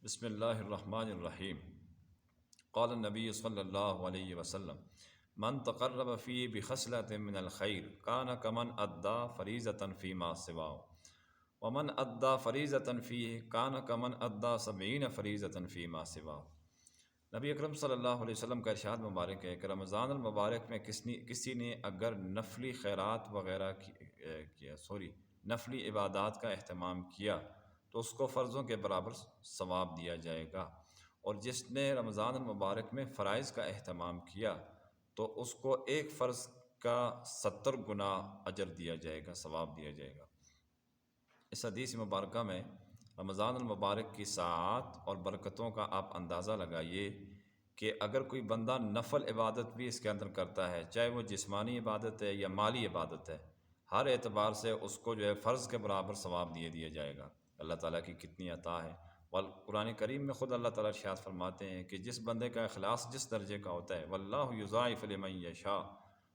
بسم اللہ الرحمن الرحیم۔ قال النبی صلی اللہ علیہ وسلم من تقرب فی بخصلۃ من الخیر کان کمن ادا فریضۃ فیما سواه ومن ادا فریضۃ فیہ کان کمن ادا 70 فریضۃ فیما سواه۔ نبی اکرم صلی اللہ علیہ وسلم کا ارشاد مبارک ہے کہ رمضان المبارک میں کسی نے اگر نفلی خیرات وغیرہ نفلی عبادات کا اہتمام کیا تو اس کو فرضوں کے برابر ثواب دیا جائے گا، اور جس نے رمضان المبارک میں فرائض کا اہتمام کیا تو اس کو ایک فرض کا 70 گنا اجر دیا جائے گا، ثواب دیا جائے گا۔ اس حدیث مبارکہ میں رمضان المبارک کی ساعات اور برکتوں کا آپ اندازہ لگائیے کہ اگر کوئی بندہ نفل عبادت بھی اس کے اندر کرتا ہے، چاہے وہ جسمانی عبادت ہے یا مالی عبادت ہے، ہر اعتبار سے اس کو فرض کے برابر ثواب دیا جائے گا۔ اللہ تعالیٰ کی کتنی عطا ہے۔ قرآن کریم میں خود اللہ تعالیٰ ارشاد فرماتے ہیں کہ جس بندے کا اخلاص جس درجے کا ہوتا ہے، واللہ یضاعف لمن یشاء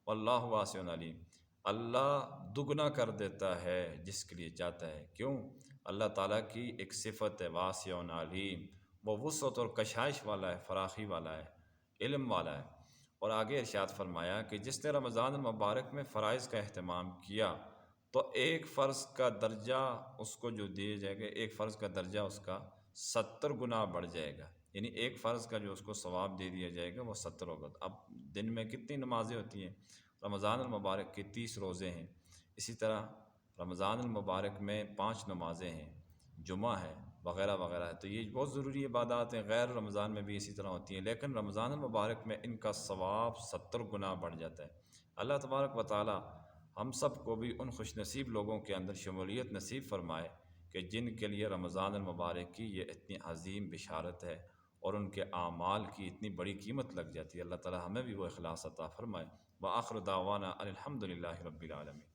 واللہ واسع علیم، اللہ دگنا کر دیتا ہے جس کے لیے چاہتا ہے۔ کیوں؟ اللہ تعالیٰ کی ایک صفت ہے واسع علیم، وہ وسعت اور کشائش والا ہے، فراخی والا ہے، علم والا ہے۔ اور آگے ارشاد فرمایا کہ جس نے رمضان المبارک میں فرائض کا اہتمام کیا تو ایک فرض کا درجہ اس کو جو دیا جائے گا، ایک فرض کا درجہ اس کا 70 گنا بڑھ جائے گا، یعنی ایک فرض کا جو اس کو ثواب دے دیا جائے گا وہ 70 ہوگا۔ اب دن میں کتنی نمازیں ہوتی ہیں؟ رمضان المبارک کے 30 روزے ہیں، اسی طرح رمضان المبارک میں 5 نمازیں ہیں، جمعہ ہے وغیرہ وغیرہ ہے، تو یہ بہت ضروری عبادات ہیں۔ غیر رمضان میں بھی اسی طرح ہوتی ہیں، لیکن رمضان المبارک میں ان کا ثواب 70 گنا بڑھ جاتا ہے۔ اللہ تبارک و تعالی ہم سب کو بھی ان خوش نصیب لوگوں کے اندر شمولیت نصیب فرمائے کہ جن کے لیے رمضان المبارک کی یہ اتنی عظیم بشارت ہے اور ان کے اعمال کی اتنی بڑی قیمت لگ جاتی ہے۔ اللہ تعالی ہمیں بھی وہ اخلاص عطا فرمائے۔ وآخر دعوانا ان الحمد للہ رب العالمین۔